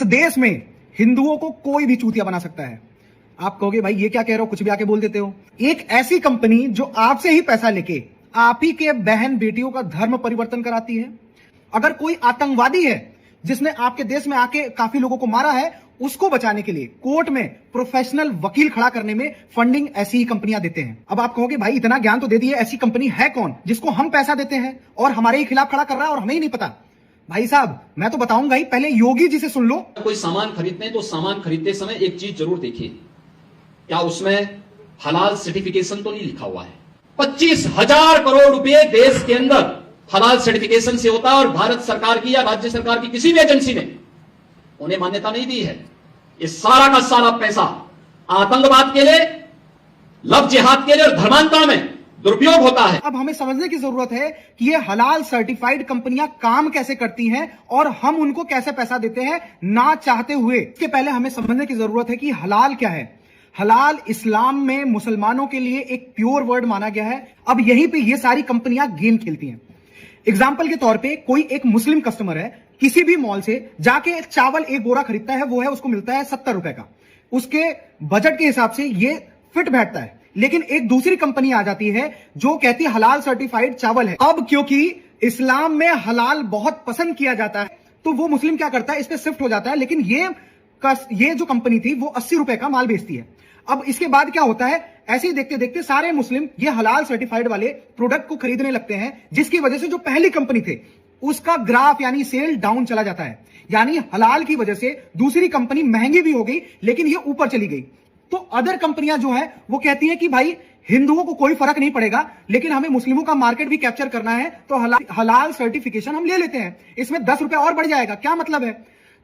इस देश में हिंदुओं को कोई भी चूतिया बना सकता है। आप कहोगे भाई ये क्या कह रहे हो, कुछ भी आके बोल देते हो। एक ऐसी कंपनी जो आपसे ही पैसा लेके आप ही के बहन बेटियों का धर्म परिवर्तन कराती है। अगर कोई आतंकवादी है जिसने आपके देश में आके काफी लोगों को मारा है, उसको बचाने के लिए कोर्ट में प्रोफेशनल वकील खड़ा करने में फंडिंग ऐसी ही कंपनियां देते हैं। अब आप कहोगे भाई इतना ज्ञान तो दे दिए, ऐसी कंपनी है कौन जिसको हम पैसा देते हैं और हमारे ही खिलाफ खड़ा कर रहा है और हमें ही नहीं पता। भाई साहब मैं तो बताऊंगा ही, पहले योगी जी से सुन लो। कोई सामान खरीदते हैं तो सामान खरीदते समय एक चीज जरूर देखिए, क्या उसमें हलाल सर्टिफिकेशन तो नहीं लिखा हुआ है। 25,000 करोड़ रुपए देश के अंदर हलाल सर्टिफिकेशन से होता है और भारत सरकार की या राज्य सरकार की किसी भी एजेंसी ने उन्हें मान्यता नहीं दी है। इस सारा का सारा पैसा आतंकवाद के लिए, लव जिहाद के लिए और धर्मांतरण में दुरुपयोग होता है। अब हमें समझने की जरूरत है कि ये हलाल सर्टिफाइड कंपनियां काम कैसे करती हैं और हम उनको कैसे पैसा देते हैं ना चाहते हुए। इसके पहले हमें समझने की जरूरत है कि हलाल क्या है। हलाल इस्लाम में मुसलमानों के लिए एक प्योर वर्ड माना गया है। अब यहीं पे ये सारी कंपनियां गेम खेलती हैं। एग्जाम्पल के तौर पे कोई एक मुस्लिम कस्टमर है, किसी भी मॉल से जाके चावल एक बोरा खरीदता है, वो है उसको मिलता है 70 रुपए का। उसके बजट के हिसाब से ये फिट बैठता है। लेकिन एक दूसरी कंपनी आ जाती है जो कहती है हलाल सर्टिफाइड चावल है। अब क्योंकि इस्लाम में हलाल बहुत पसंद किया जाता है तो वो मुस्लिम क्या करता है, इस पे शिफ्ट हो जाता है। लेकिन ये जो कंपनी थी वो 80 रुपए का माल बेचती है। अब इसके बाद क्या होता है, ऐसे ही देखते देखते सारे मुस्लिम ये हलाल सर्टिफाइड वाले प्रोडक्ट को खरीदने लगते हैं, जिसकी वजह से जो पहली कंपनी थे उसका ग्राफ यानी सेल डाउन चला जाता है। यानी हलाल की वजह से दूसरी कंपनी महंगी भी हो गई लेकिन ये ऊपर चली गई। तो अदर कंपनियां जो है वो कहती हैं कि भाई हिंदुओं को कोई फर्क नहीं पड़ेगा, लेकिन हमें मुस्लिमों का मार्केट भी कैप्चर करना है तो हलाल सर्टिफिकेशन हम ले लेते हैं, इसमें 10 रुपए और बढ़ जाएगा। क्या मतलब है?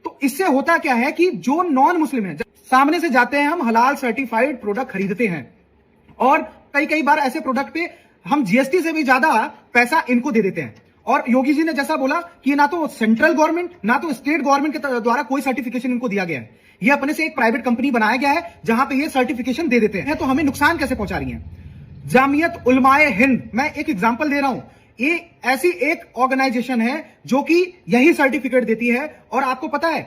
तो इससे होता क्या है कि जो नॉन मुस्लिम है सामने से जाते हैं, हम हलाल सर्टिफाइड प्रोडक्ट खरीदते हैं और कई बार ऐसे प्रोडक्ट पे हम जीएसटी से भी ज्यादा पैसा इनको दे देते हैं। और योगी जी ने जैसा बोला कि ना तो सेंट्रल गवर्नमेंट ना तो स्टेट गवर्नमेंट के द्वारा कोई सर्टिफिकेशन इनको दिया गया है, ये अपने से एक प्राइवेट कंपनी बनाया गया है जहां पे ये सर्टिफिकेशन दे देते हैं। तो हमें नुकसान कैसे पहुंचा रही है जामियत उलमाए हिंद। मैं एक एग्जांपल दे रहा हूं, ये ऐसी एक ऑर्गेनाइजेशन है जो कि यही सर्टिफिकेट देती है। और आपको पता है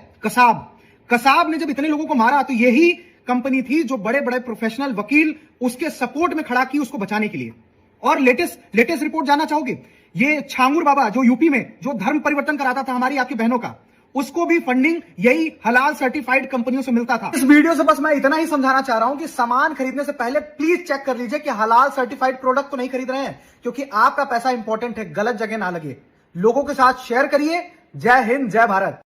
कसाब ने जब इतने लोगों को मारा तो यही कंपनी थी जो बड़े बड़े प्रोफेशनल वकील उसके सपोर्ट में खड़ा की उसको बचाने के लिए। और लेटेस्ट रिपोर्ट जानना चाहोगे, ये छांगुर बाबा जो यूपी में जो धर्म परिवर्तन कराता था हमारी आपकी बहनों का, उसको भी फंडिंग यही हलाल सर्टिफाइड कंपनियों से मिलता था। इस वीडियो से बस मैं इतना ही समझाना चाह रहा हूं कि सामान खरीदने से पहले प्लीज चेक कर लीजिए कि हलाल सर्टिफाइड प्रोडक्ट तो नहीं खरीद रहे हैं, क्योंकि आपका पैसा इंपॉर्टेंट है, गलत जगह ना लगे। लोगों के साथ शेयर करिए। जय हिंद, जय भारत।